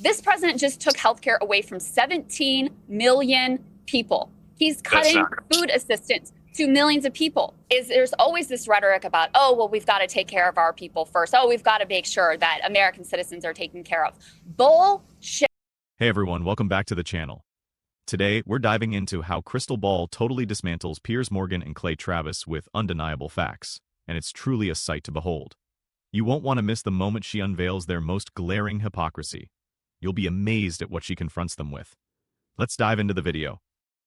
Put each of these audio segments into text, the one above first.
This president just took healthcare away from 17 million people. He's cutting food assistance to millions of people. There's always this rhetoric about, oh, well, we've got to take care of our people first. Oh, we've got to make sure that American citizens are taken care of. Bullshit. Hey everyone, welcome back to the channel. Today, we're diving into how Krystal Ball totally dismantles Piers Morgan and Clay Travis with undeniable facts, and it's truly a sight to behold. You won't want to miss the moment she unveils their most glaring hypocrisy. You'll be amazed at what she confronts them with. Let's dive into the video.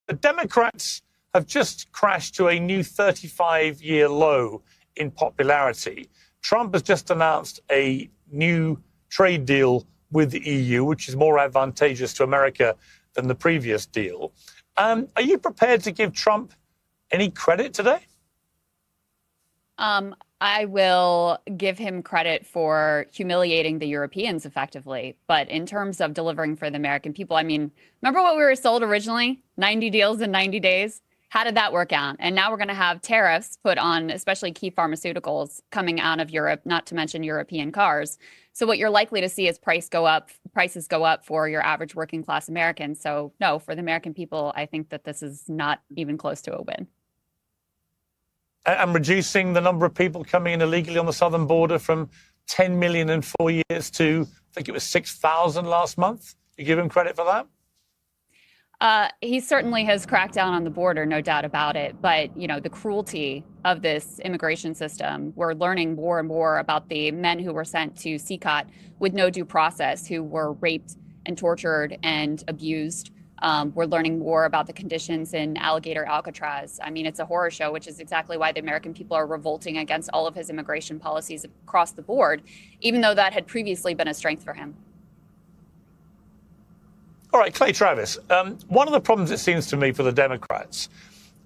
The Democrats have just crashed to a new 35-year low in popularity. Trump has just announced a new trade deal with the EU, which is more advantageous to America than the previous deal. Are you prepared to give Trump any credit today? I will give him credit for humiliating the Europeans effectively. But in terms of delivering for the American people, I mean, remember what we were sold originally? 90 deals in 90 days? How did that work out? And now we're going to have tariffs put on especially key pharmaceuticals coming out of Europe, not to mention European cars. So what you're likely to see is prices go up for your average working class American. So no, for the American people, I think that this is not even close to a win. And reducing the number of people coming in illegally on the southern border from 10 million in 4 years to, I think it was 6,000 last month. You give him credit for that? He certainly has cracked down on the border, no doubt about it. But, you know, the cruelty of this immigration system, we're learning more and more about the men who were sent to CCOT with no due process, who were raped and tortured and abused. We're learning more about the conditions in Alligator Alcatraz. I mean, it's a horror show, which is exactly why the American people are revolting against all of his immigration policies across the board, even though that had previously been a strength for him. All right, Clay Travis, one of the problems, it seems to me, for the Democrats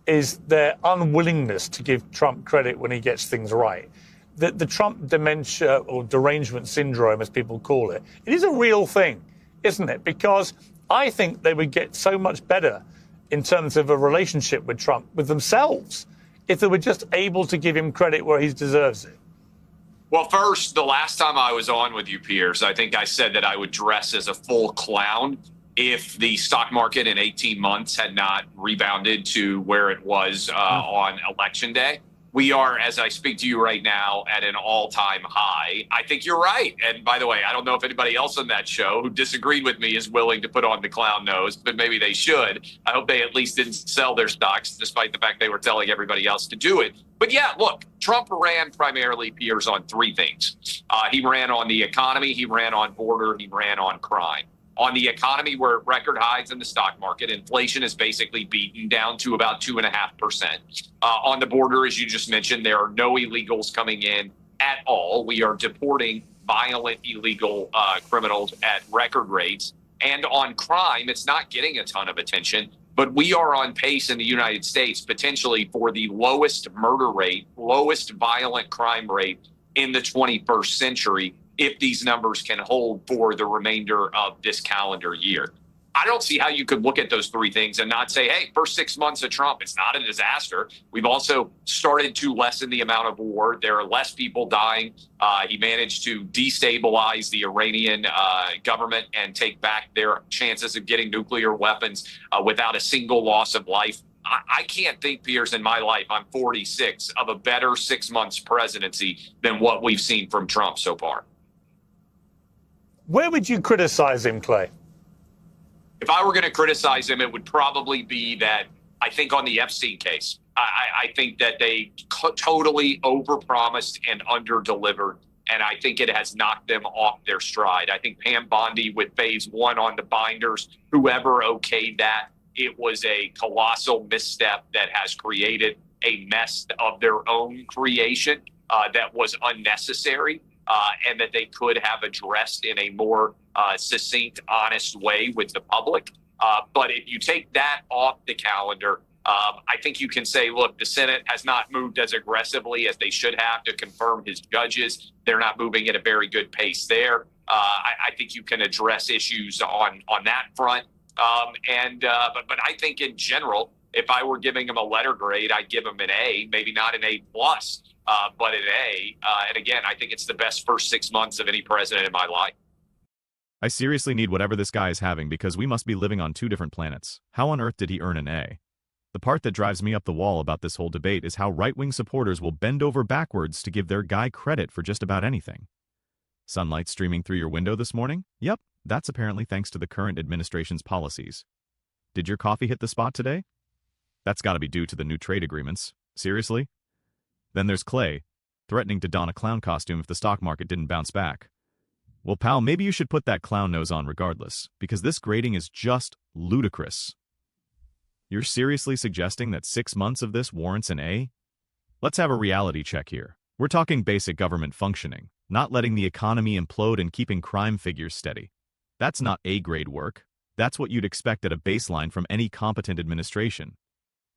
is their unwillingness to give Trump credit when he gets things right. The Trump dementia or derangement syndrome, as people call it, it is a real thing, isn't it? Because I think they would get so much better in terms of a relationship with Trump, with themselves, if they were just able to give him credit where he deserves it. Well, first, the last time I was on with you, Piers, I think I said that I would dress as a full clown if the stock market in 18 months had not rebounded to where it was on election day. We are, as I speak to you right now, at an all-time high. I think you're right. And by the way, I don't know if anybody else on that show who disagreed with me is willing to put on the clown nose, but maybe they should. I hope they at least didn't sell their stocks, despite the fact they were telling everybody else to do it. But yeah, look, Trump ran primarily, Piers, on three things. He ran on the economy, he ran on border, he ran on crime. On the economy, we're at record highs in the stock market. Inflation is basically beaten down to about 2.5%. On the border, as you just mentioned, there are no illegals coming in at all. We are deporting violent illegal criminals at record rates. And on crime, it's not getting a ton of attention, but we are on pace in the United States potentially for the lowest murder rate, lowest violent crime rate in the 21st century, if these numbers can hold for the remainder of this calendar year. I don't see how you could look at those three things and not say, hey, first 6 months of Trump, it's not a disaster. We've also started to lessen the amount of war. There are less people dying. He managed to destabilize the Iranian government and take back their chances of getting nuclear weapons without a single loss of life. I can't think, Piers, in my life, I'm 46, of a better 6 months presidency than what we've seen from Trump so far. Where would you criticize him, Clay? If I were going to criticize him, it would probably be that I think on the Epstein case, I think that they totally overpromised and underdelivered, and I think it has knocked them off their stride. I think Pam Bondi with phase one on the binders, whoever okayed that, it was a colossal misstep that has created a mess of their own creation that was unnecessary. And that they could have addressed in a more succinct, honest way with the public. But if you take that off the calendar, I think you can say, look, the Senate has not moved as aggressively as they should have to confirm his judges. They're not moving at a very good pace there. I think you can address issues on that front. But I think in general, if I were giving him a letter grade, I'd give him an A, maybe not an A+. But an A. And again, I think it's the best first 6 months of any president in my life. I seriously need whatever this guy is having because we must be living on two different planets. How on earth did he earn an A? The part that drives me up the wall about this whole debate is how right-wing supporters will bend over backwards to give their guy credit for just about anything. Sunlight streaming through your window this morning? Yep, that's apparently thanks to the current administration's policies. Did your coffee hit the spot today? That's gotta be due to the new trade agreements. Seriously? Then there's Clay, threatening to don a clown costume if the stock market didn't bounce back. Well, pal, maybe you should put that clown nose on regardless, because this grading is just ludicrous. You're seriously suggesting that 6 months of this warrants an A? Let's have a reality check here. We're talking basic government functioning, not letting the economy implode and keeping crime figures steady. That's not A-grade work. That's what you'd expect at a baseline from any competent administration.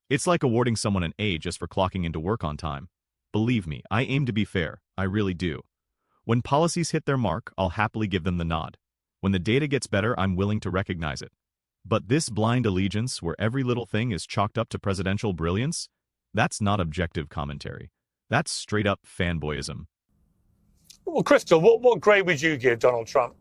It's like awarding someone an A just for clocking into work on time. Believe me, I aim to be fair. I really do. When policies hit their mark, I'll happily give them the nod. When the data gets better, I'm willing to recognize it. But this blind allegiance, where every little thing is chalked up to presidential brilliance, that's not objective commentary. That's straight-up fanboyism. Well, Krystal, what grade would you give Donald Trump?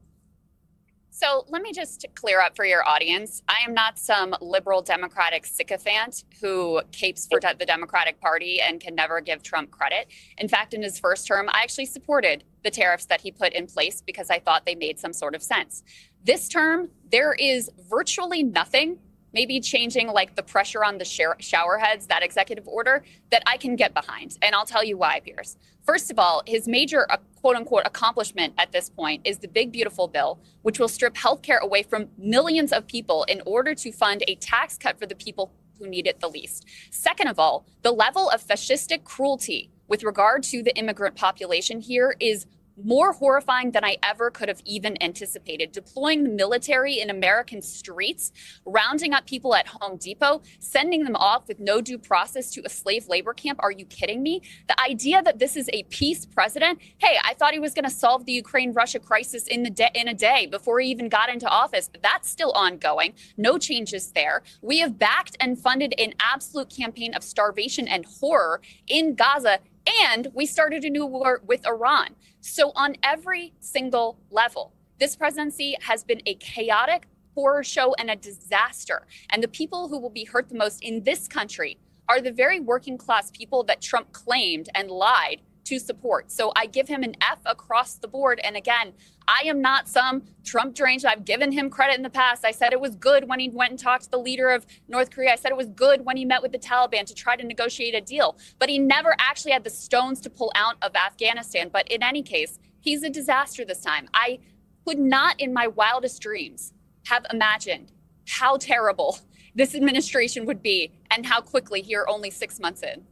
So let me just clear up for your audience. I am not some liberal Democratic sycophant who capes for the Democratic Party and can never give Trump credit. In fact, in his first term, I actually supported the tariffs that he put in place because I thought they made some sort of sense. This term, there is virtually nothing, maybe changing like the pressure on the shower heads, that executive order, that I can get behind. And I'll tell you why, Piers. First of all, his major quote unquote accomplishment at this point is the big, beautiful bill, which will strip healthcare away from millions of people in order to fund a tax cut for the people who need it the least. Second of all, the level of fascistic cruelty with regard to the immigrant population here is more horrifying than I ever could have even anticipated. Deploying the military in American streets, rounding up people at Home Depot, sending them off with no due process to a slave labor camp. Are you kidding me? The idea that this is a peace president, hey, I thought he was going to solve the Ukraine-Russia crisis in a day before he even got into office. That's still ongoing. No changes there. We have backed and funded an absolute campaign of starvation and horror in Gaza, and we started a new war with Iran. So on every single level, this presidency has been a chaotic horror show and a disaster. And the people who will be hurt the most in this country are the very working class people that Trump claimed and lied to support. So I give him an F across the board. And again, I am not some Trump deranged. I've given him credit in the past. I said it was good when he went and talked to the leader of North Korea. I said it was good when he met with the Taliban to try to negotiate a deal. But he never actually had the stones to pull out of Afghanistan. But in any case, he's a disaster this time. I could not in my wildest dreams have imagined how terrible this administration would be and how quickly here only 6 months in.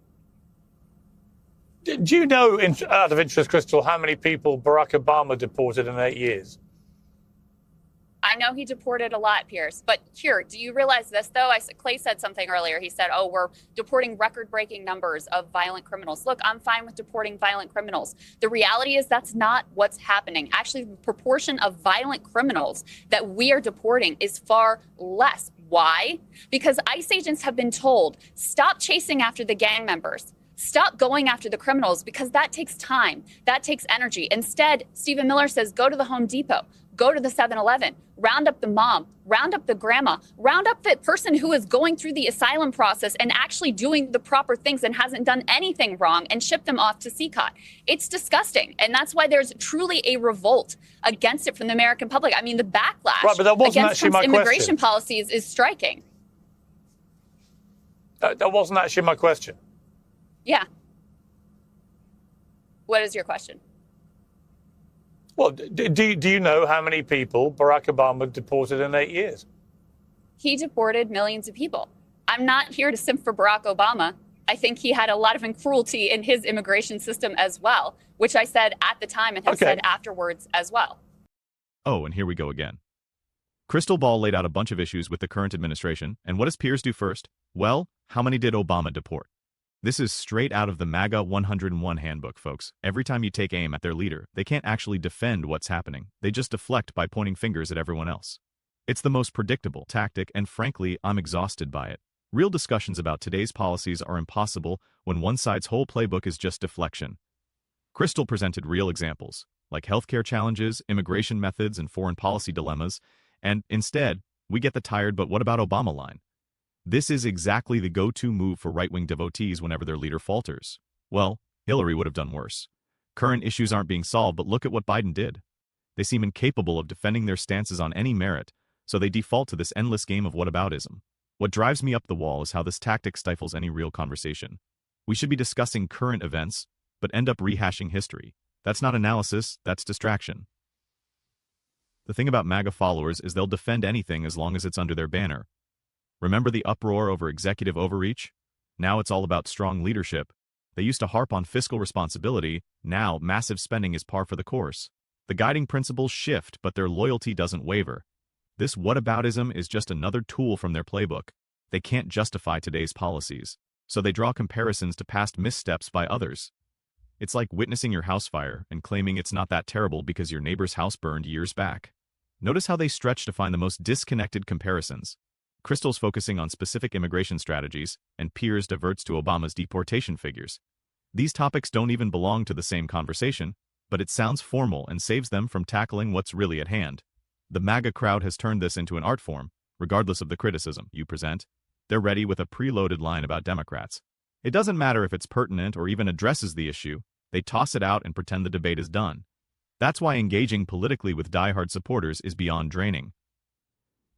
Do you know, out of interest, Krystal, how many people Barack Obama deported in 8 years? I know he deported a lot, Piers. But here, do you realize this, though? Clay said something earlier. He said, oh, we're deporting record-breaking numbers of violent criminals. Look, I'm fine with deporting violent criminals. The reality is that's not what's happening. Actually, the proportion of violent criminals that we are deporting is far less. Why? Because ICE agents have been told, stop chasing after the gang members. Stop going after the criminals because that takes time. That takes energy. Instead, Stephen Miller says, go to the Home Depot, go to the 7-Eleven, round up the mom, round up the grandma, round up the person who is going through the asylum process and actually doing the proper things and hasn't done anything wrong and ship them off to CCOT. It's disgusting. And that's why there's truly a revolt against it from the American public. I mean, the backlash against Trump's immigration policies is striking. That wasn't actually my question. Yeah. What is your question? Well, do you know how many people Barack Obama deported in 8 years? He deported millions of people. I'm not here to simp for Barack Obama. I think he had a lot of cruelty in his immigration system as well, which I said at the time and have said afterwards as well. Oh, and here we go again. Krystal Ball laid out a bunch of issues with the current administration, and what does Piers do first? Well, how many did Obama deport? This is straight out of the MAGA 101 handbook, folks. Every time you take aim at their leader, they can't actually defend what's happening. They just deflect by pointing fingers at everyone else. It's the most predictable tactic, and frankly, I'm exhausted by it. Real discussions about today's policies are impossible when one side's whole playbook is just deflection. Krystal presented real examples. like healthcare challenges, immigration methods, and foreign policy dilemmas, and instead, we get the tired "but what about Obama" line. This is exactly the go-to move for right-wing devotees whenever their leader falters. Well, Hillary would have done worse. Current issues aren't being solved, but look at what Biden did. They seem incapable of defending their stances on any merit, so they default to this endless game of whataboutism. What drives me up the wall is how this tactic stifles any real conversation. We should be discussing current events, but end up rehashing history. That's not analysis, that's distraction. The thing about MAGA followers is they'll defend anything as long as it's under their banner. Remember the uproar over executive overreach? Now it's all about strong leadership. They used to harp on fiscal responsibility, now massive spending is par for the course. The guiding principles shift, but their loyalty doesn't waver. This whataboutism is just another tool from their playbook. They can't justify today's policies, so they draw comparisons to past missteps by others. It's like witnessing your house fire and claiming it's not that terrible because your neighbor's house burned years back. Notice how they stretch to find the most disconnected comparisons. Krystal's focusing on specific immigration strategies, and Piers diverts to Obama's deportation figures. These topics don't even belong to the same conversation, but it sounds formal and saves them from tackling what's really at hand. The MAGA crowd has turned this into an art form, regardless of the criticism you present. They're ready with a preloaded line about Democrats. It doesn't matter if it's pertinent or even addresses the issue, they toss it out and pretend the debate is done. That's why engaging politically with diehard supporters is beyond draining.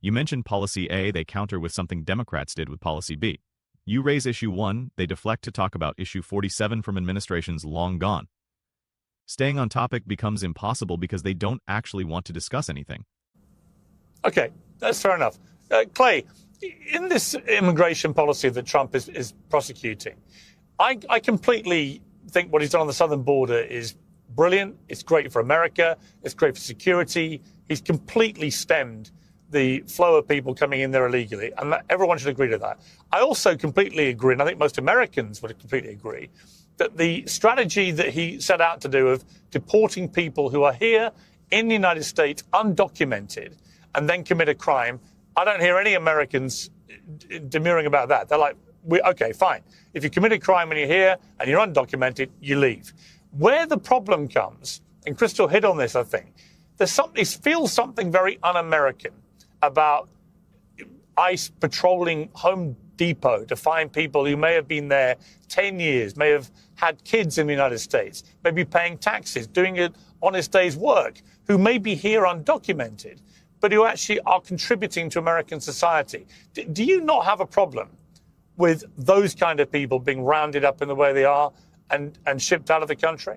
You mentioned Policy A, they counter with something Democrats did with Policy B. You raise Issue 1, they deflect to talk about Issue 47 from administrations long gone. Staying on topic becomes impossible because they don't actually want to discuss anything. Okay, that's fair enough. Clay, in this immigration policy that Trump is prosecuting, I completely think what he's done on the southern border is brilliant. It's great for America. It's great for security. He's completely stemmed the flow of people coming in there illegally, and everyone should agree to that. I also completely agree, and I think most Americans would completely agree, that the strategy that he set out to do of deporting people who are here in the United States undocumented and then commit a crime, I don't hear any Americans demurring about that. They're like, okay, fine. If you commit a crime when you're here and you're undocumented, you leave. Where the problem comes, and Krystal hit on this, I think, it feels something very un-American about ICE patrolling Home Depot to find people who may have been there 10 years, may have had kids in the United States, may be paying taxes, doing an honest day's work, who may be here undocumented, but who actually are contributing to American society. Do you not have a problem with those kind of people being rounded up in the way they are and shipped out of the country?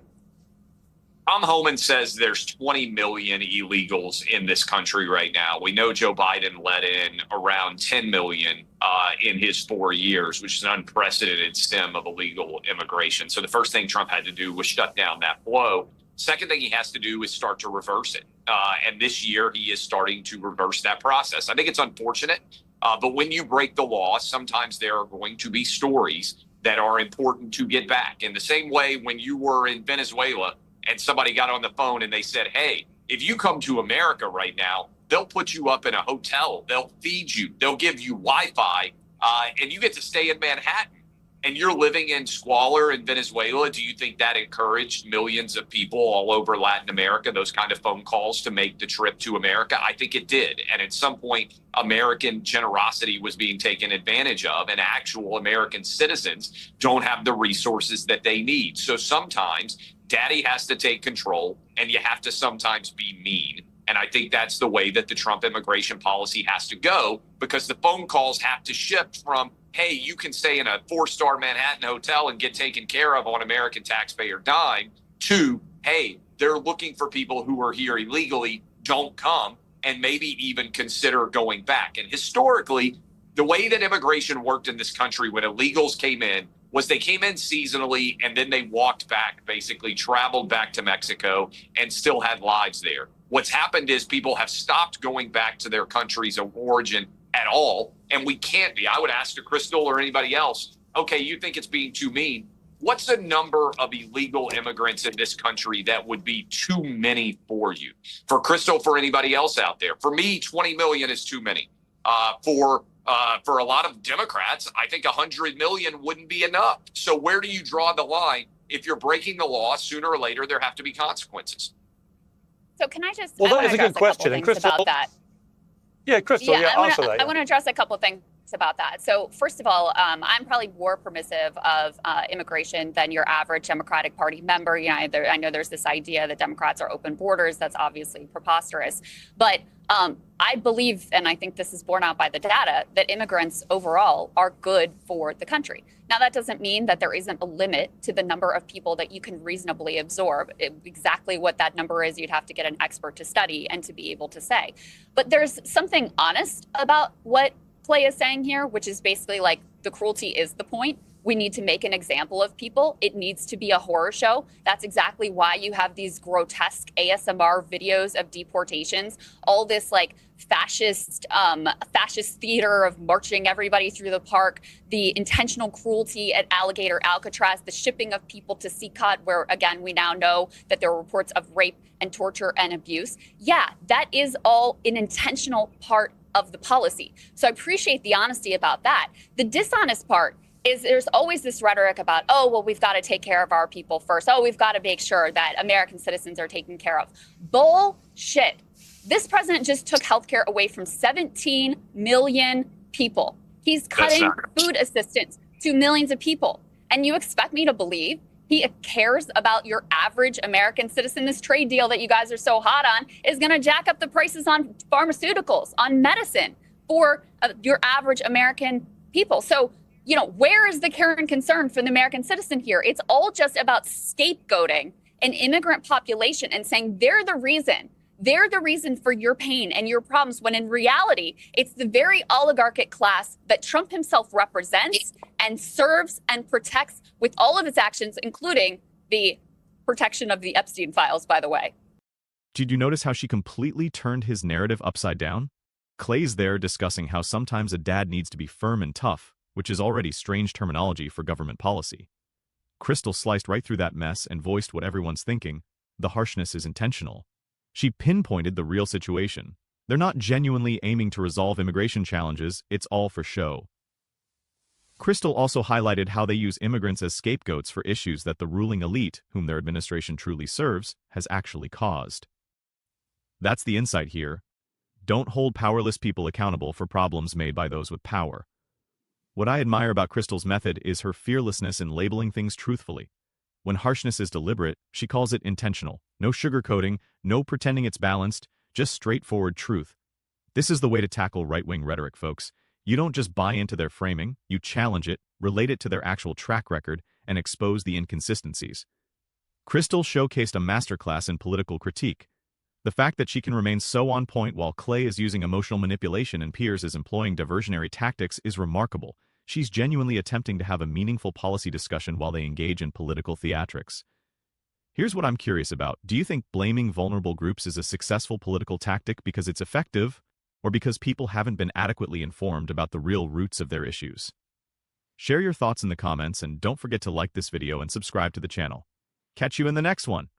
Tom Homan says there's 20 million illegals in this country right now. We know Joe Biden let in around 10 million in his 4 years, which is an unprecedented stem of illegal immigration. So the first thing Trump had to do was shut down that flow. Second thing he has to do is start to reverse it. And this year he is starting to reverse that process. I think it's unfortunate, but when you break the law, sometimes there are going to be stories that are important to get back. In the same way, when you were in Venezuela, and somebody got on the phone and they said, hey, if you come to America right now, they'll put you up in a hotel, they'll feed you, they'll give you Wi-Fi, and you get to stay in Manhattan. And you're living in squalor in Venezuela. Do you think that encouraged millions of people all over Latin America, those kind of phone calls, to make the trip to America? I think it did. And at some point, American generosity was being taken advantage of, and actual American citizens don't have the resources that they need. So sometimes daddy has to take control, and you have to sometimes be mean. And I think that's the way that the Trump immigration policy has to go, because the phone calls have to shift from, hey, you can stay in a 4-star Manhattan hotel and get taken care of on American taxpayer dime, to, hey, they're looking for people who are here illegally, don't come, and maybe even consider going back. And historically, the way that immigration worked in this country when illegals came in was they came in seasonally and then they walked back, basically traveled back to Mexico and still had lives there. What's happened is people have stopped going back to their countries of origin at all, and we can't be. I would ask to Krystal or anybody else, okay, you think it's being too mean. What's the number of illegal immigrants in this country that would be too many for you? For Krystal, for anybody else out there? For me, 20 million is too many. For a lot of Democrats, I think 100 million wouldn't be enough. So where do you draw the line? If you're breaking the law, sooner or later, there have to be consequences. So can I just? Well, I that is a good question, and Krystal, about that. Yeah, Krystal, answer that. I want to address a couple of things about that. So first of all, I'm probably more permissive of immigration than your average Democratic Party member. You know, I know there's this idea that Democrats are open borders. That's obviously preposterous. But I believe, and I think this is borne out by the data, that immigrants overall are good for the country. Now, that doesn't mean that there isn't a limit to the number of people that you can reasonably absorb. Exactly what that number is, you'd have to get an expert to study and to be able to say. But there's something honest about what Clay is saying here, which is basically like the cruelty is the point. We need to make an example of people. It needs to be a horror show. That's exactly why you have these grotesque ASMR videos of deportations, all this like fascist theater of marching everybody through the park, the intentional cruelty at Alligator Alcatraz, the shipping of people to CCOT, where again, we now know that there are reports of rape and torture and abuse. Yeah, that is all an intentional part of the policy. So I appreciate the honesty about that. The dishonest part is there's always this rhetoric about, oh, well, we've got to take care of our people first. Oh, we've got to make sure that American citizens are taken care of. Bullshit. This president just took healthcare away from 17 million people. He's cutting food assistance to millions of people. And you expect me to believe he cares about your average American citizen? This trade deal that you guys are so hot on is going to jack up the prices on pharmaceuticals, on medicine for your average American people. So, you know, where is the care and concern for the American citizen here? It's all just about scapegoating an immigrant population and saying they're the reason for your pain and your problems, when in reality, it's the very oligarchic class that Trump himself represents and serves and protects with all of its actions, including the protection of the Epstein files, by the way. Did you notice how she completely turned his narrative upside down? Clay's there discussing how sometimes a dad needs to be firm and tough, which is already strange terminology for government policy. Krystal sliced right through that mess and voiced what everyone's thinking. The harshness is intentional. She pinpointed the real situation. They're not genuinely aiming to resolve immigration challenges, it's all for show. Krystal also highlighted how they use immigrants as scapegoats for issues that the ruling elite, whom their administration truly serves, has actually caused. That's the insight here. Don't hold powerless people accountable for problems made by those with power. What I admire about Krystal's method is her fearlessness in labeling things truthfully. When harshness is deliberate, she calls it intentional. No sugarcoating, no pretending it's balanced, just straightforward truth. This is the way to tackle right-wing rhetoric, folks. You don't just buy into their framing, you challenge it, relate it to their actual track record, and expose the inconsistencies. Krystal showcased a masterclass in political critique. The fact that she can remain so on point while Clay is using emotional manipulation and Piers is employing diversionary tactics is remarkable. She's genuinely attempting to have a meaningful policy discussion while they engage in political theatrics. Here's what I'm curious about. Do you think blaming vulnerable groups is a successful political tactic because it's effective, or because people haven't been adequately informed about the real roots of their issues? Share your thoughts in the comments and don't forget to like this video and subscribe to the channel. Catch you in the next one.